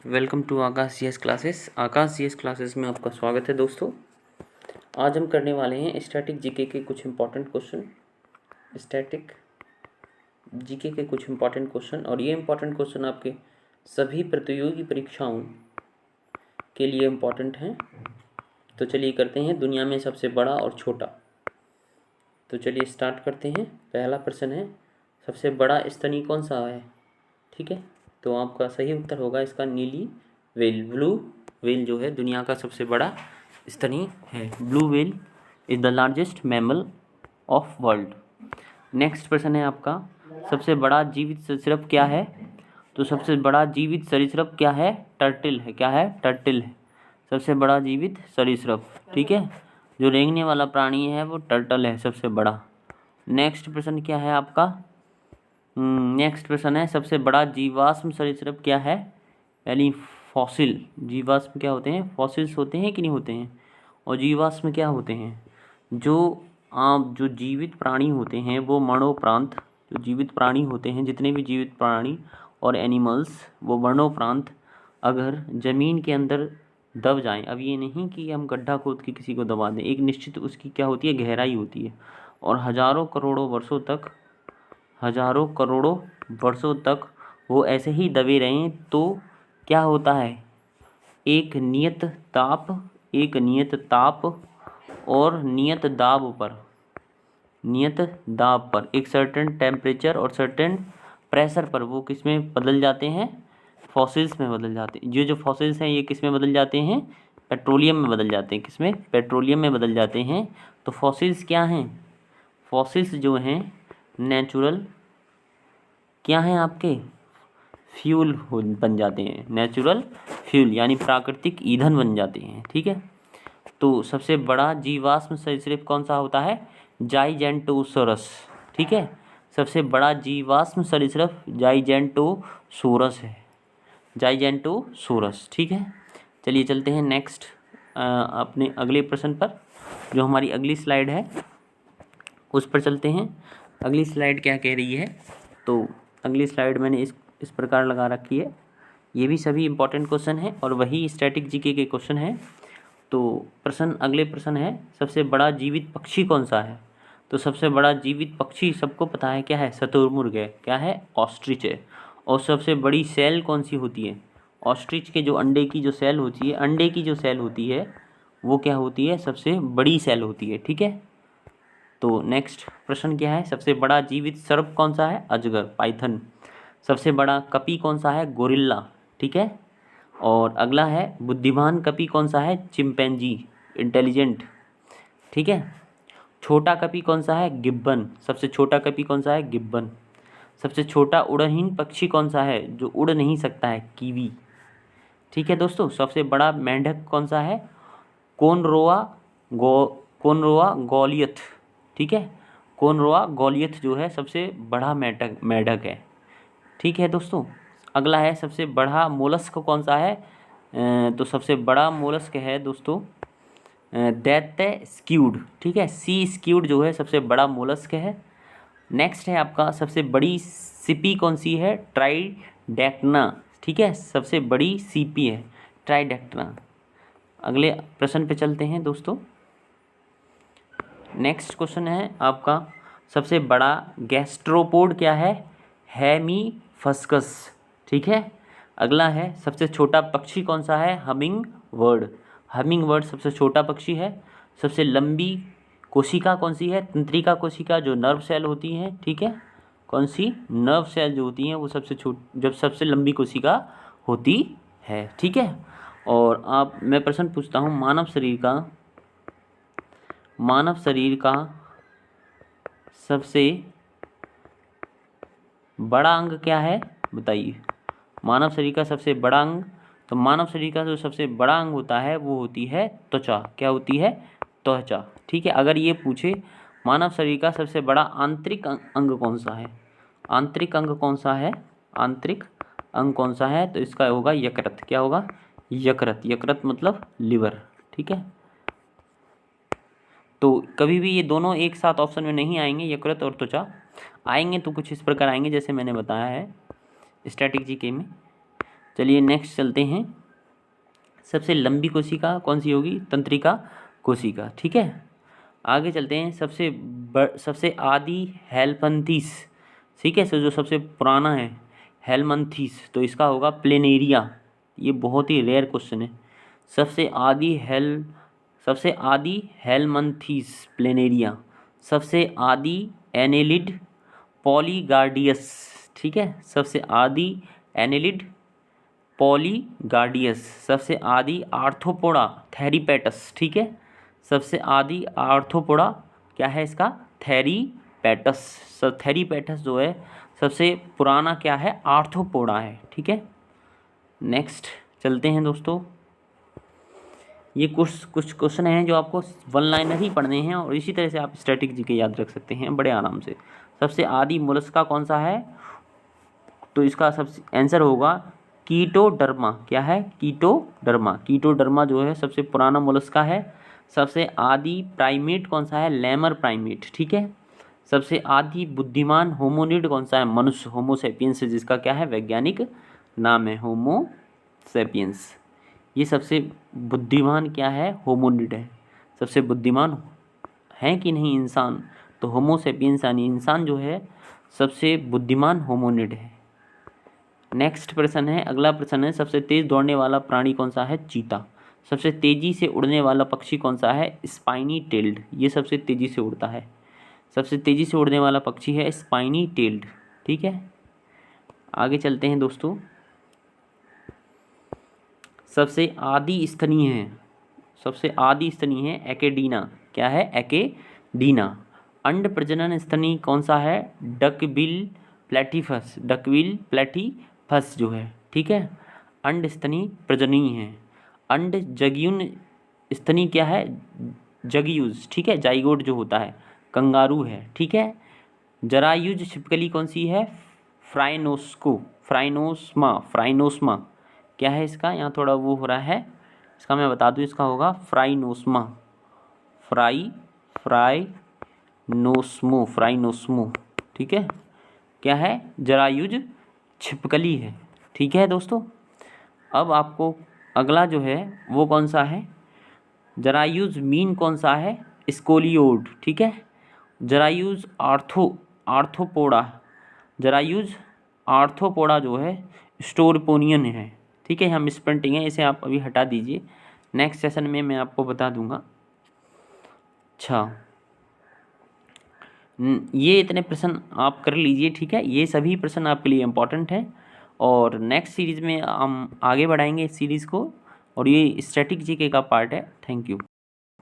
Welcome to Aakash GS classes. Aakash GS classes में आपका स्वागत है दोस्तों। आज हम करने वाले हैं स्टैटिक जीके के कुछ इम्पॉर्टेंट क्वेश्चन। स्टैटिक जीके के कुछ इम्पॉर्टेंट क्वेश्चन, और ये इम्पॉर्टेंट क्वेश्चन आपके सभी प्रतियोगी परीक्षाओं के लिए इम्पॉर्टेंट हैं। तो चलिए करते हैं दुनिया में सबसे बड़ा और छोटा। तो चलिए स्टार्ट करते हैं। पहला प्रश्न है, सबसे बड़ा स्तनी कौन सा है? ठीक है, तो आपका सही उत्तर होगा इसका नीली व्हेल। ब्लू व्हेल जो है दुनिया का सबसे बड़ा स्तनी है। Blue whale is the largest mammal of world. Next प्रश्न है आपका, सबसे बड़ा जीवित सरीसृप क्या है? तो सबसे बड़ा जीवित सरीसृप क्या है? टर्टिल है। क्या है? टर्टिल है सबसे बड़ा जीवित सरीसृप। ठीक है, जो रेंगने वाला प्राणी है वो टर्टल है सबसे बड़ा। नेक्स्ट प्रश्न क्या है आपका? नेक्स्ट प्रश्न है, सबसे बड़ा जीवाश्म सरीसृप क्या है? यानी फॉसिल। जीवाश्म क्या होते हैं? फॉसिल्स होते हैं कि नहीं होते हैं? और जीवाश्म क्या होते हैं? जो जीवित प्राणी होते हैं वो मरणोपरांत, जो जीवित प्राणी होते हैं, जितने भी जीवित प्राणी और एनिमल्स, वो मरणोपरांत अगर ज़मीन के अंदर दब जाएं, अब ये नहीं कि हम गड्ढा खोद के किसी को दबा दें, एक निश्चित उसकी क्या होती है? गहराई होती है, और हजारों करोड़ों वर्षों तक वो ऐसे ही दबे रहें तो क्या होता है? एक नियत ताप और नियत दाब पर एक सर्टेन टेम्परेचर और सर्टेन प्रेशर पर वो किस में बदल जाते हैं? फॉसिल्स में बदल जाते हैं। ये जो फॉसिल्स हैं ये किस में बदल जाते हैं? पेट्रोलियम में बदल जाते हैं। किस में? पेट्रोलियम में बदल जाते हैं। तो फॉसिल्स क्या हैं? फॉसिल्स जो हैं नेचुरल क्या हैं आपके? फ्यूल बन जाते हैं। नेचुरल फ्यूल यानी प्राकृतिक ईंधन बन जाते हैं। ठीक है, तो सबसे बड़ा जीवाश्म सरीसृप कौन सा होता है? जाइजेंटोसोरस। ठीक है, सबसे बड़ा जीवाश्म सरीसृप जाइजेंटोसोरस है। जाइजेंटोसोरस। ठीक है, चलिए चलते हैं नेक्स्ट अपने अगले प्रश्न पर। जो हमारी अगली स्लाइड है उस पर चलते हैं। अगली स्लाइड क्या कह रही है? तो अगली स्लाइड मैंने इस प्रकार लगा रखी है। ये भी सभी इंपॉर्टेंट क्वेश्चन है और वही स्टैटिक जीके के क्वेश्चन है। तो अगले प्रश्न है, सबसे बड़ा जीवित पक्षी कौन सा है? तो सबसे बड़ा जीवित पक्षी सबको पता है क्या है? शुतुरमुर्ग है। क्या है? ऑस्ट्रिच है। और सबसे बड़ी सेल कौन सी होती है? ऑस्ट्रिच के जो अंडे की जो सेल होती है, वो क्या होती है? सबसे बड़ी सेल होती है। ठीक है, तो नेक्स्ट प्रश्न क्या है? सबसे बड़ा जीवित सर्प कौन सा है? अजगर, पाइथन। सबसे बड़ा कपी कौन सा है? गोरिल्ला। ठीक है, और अगला है बुद्धिमान कपी कौन सा है? Chimpanzee, intelligent. ठीक है, छोटा कपी कौन सा है? गिब्बन। सबसे छोटा कपी कौन सा है? गिब्बन। सबसे छोटा उड़नहीन पक्षी कौन सा है जो उड़ नहीं सकता है? कीवी। ठीक है दोस्तों, सबसे बड़ा मेंढक कौन सा है? कोनरोआ गॉलियथ। ठीक है, कोनरोआ गॉलियथ जो है सबसे बड़ा मेंढक है। ठीक है दोस्तों, अगला है सबसे बड़ा मोलस्क कौन सा है? तो सबसे बड़ा मोलस्क है दोस्तों दैत्य स्क्यूड। ठीक है, सी स्क्यूड जो है सबसे बड़ा मोलस्क है। नेक्स्ट है आपका, सबसे बड़ी सीपी कौन सी है? ट्राइडेक्टना। ठीक है, सबसे बड़ी सीपी है ट्राइडेक्टना। अगले प्रश्न पे चलते हैं दोस्तों। नेक्स्ट क्वेश्चन है आपका, सबसे बड़ा गैस्ट्रोपोड क्या है? हेमीफस्कस। ठीक है, अगला है सबसे छोटा पक्षी कौन सा है? हमिंग बर्ड सबसे छोटा पक्षी है। सबसे लंबी कोशिका कौन सी है? तंत्रिका कोशिका, जो नर्व सेल होती है। ठीक है, कौन सी? नर्व सेल जो होती हैं वो सबसे लंबी कोशिका होती है। ठीक है, और मैं प्रश्न पूछता हूँ, मानव शरीर का सबसे बड़ा अंग क्या है? बताइए, मानव शरीर का सबसे बड़ा अंग। तो मानव शरीर का जो सबसे बड़ा अंग होता है वो होती है त्वचा। क्या होती है? त्वचा। ठीक है, अगर ये पूछे मानव शरीर का सबसे बड़ा आंतरिक अंग कौन सा है? आंतरिक अंग कौन सा है? तो इसका होगा यकृत। क्या होगा? यकृत मतलब लिवर। ठीक है, तो कभी भी ये दोनों एक साथ ऑप्शन में नहीं आएंगे, यकृत और त्वचा। आएंगे तो कुछ इस प्रकार आएंगे जैसे मैंने बताया है स्टैटिक जीके में। चलिए नेक्स्ट चलते हैं। सबसे लंबी कोशिका कौन सी होगी? तंत्रिका कोशिका। ठीक है, आगे चलते हैं। सबसे आदि हेलमंथीस, ठीक है, जो सबसे पुराना है हेलमंथीस, तो इसका होगा प्लेनेरिया। ये बहुत ही रेयर क्वेश्चन है। सबसे आदि हेलमंथीस प्लेनेरिया। सबसे आदि एनेलिड पॉलीगार्डियस। ठीक है, सबसे आदि एनेलिड पॉलीगार्डियस। सबसे आदि आर्थ्रोपोडा थेरीपेटस। ठीक है, सबसे आदि आर्थ्रोपोडा क्या है इसका? थेरीपेटस। थेरीपेटस जो है सबसे पुराना क्या है? आर्थ्रोपोडा है। ठीक है, नेक्स्ट चलते हैं दोस्तों। ये कुछ क्वेश्चन हैं जो आपको वन लाइनर ही पढ़ने हैं और इसी तरह से आप स्टैटिक जीके याद रख सकते हैं बड़े आराम से। सबसे आदि मोलस्का कौन सा है? तो इसका सबसे आंसर होगा कीटोडर्मा। क्या है? कीटोडर्मा। कीटोडर्मा जो है सबसे पुराना मोलस्का है। सबसे आदि प्राइमेट कौन सा है? Lemur primate. ठीक है, सबसे आदि बुद्धिमान होमोनिड कौन सा है? मनुष्य, होमो सेपियंस, जिसका क्या है वैज्ञानिक नाम है? होमो सेपियंस। ये सबसे बुद्धिमान क्या है? होमोनिड है। सबसे बुद्धिमान है कि नहीं इंसान? तो होमो सेपियंस यानी इंसान जो है सबसे बुद्धिमान होमोनिड है। नेक्स्ट प्रश्न है, अगला प्रश्न है, सबसे तेज दौड़ने वाला प्राणी कौन सा है? चीता। सबसे तेजी से उड़ने वाला पक्षी कौन सा है? Spiny tailed. ये सबसे तेजी से उड़ता है। सबसे तेजी से उड़ने वाला पक्षी है स्पाइनी टेल्ड। ठीक है, आगे चलते हैं दोस्तों। सबसे आदि स्तनीय है, सबसे आदि स्तनीय है एकेडीना। क्या है? एकेडीना। अंड प्रजनन स्तनी कौन सा है? डकबिल प्लेटिफस। डकबिल प्लेटिफस जो है, ठीक है, अंड स्तनी प्रजननीय है। अंड जगयुन स्तनी क्या है? जगयुज। ठीक है, जाइगोट जो होता है कंगारू है। ठीक है, जरायुज छिपकली कौन सी है? फ्राइनोस्मा। क्या है इसका? यहाँ थोड़ा वो हो रहा है, इसका मैं बता दूँ, इसका होगा फ्राइनोस्मा। फ्राइनोस्मो। ठीक है, क्या है? जरायुज छिपकली है। ठीक है दोस्तों, अब आपको अगला जो है वो कौन सा है? जरायुज मीन कौन सा है? स्कोलियोड। ठीक है, जरायुज आर्थ्रोपोडा। जरायुज आर्थ्रोपोडा जो है स्टोरपोनियन है। ठीक है, हम स्प्रिंटिंग है, इसे आप अभी हटा दीजिए, नेक्स्ट सेशन में मैं आपको बता दूंगा। अच्छा, ये इतने प्रश्न आप कर लीजिए। ठीक है, ये सभी प्रश्न आपके लिए इम्पॉर्टेंट हैं और नेक्स्ट सीरीज़ में हम आगे बढ़ाएंगे इस सीरीज़ को, और ये स्टैटिक जीके का पार्ट है। Thank you.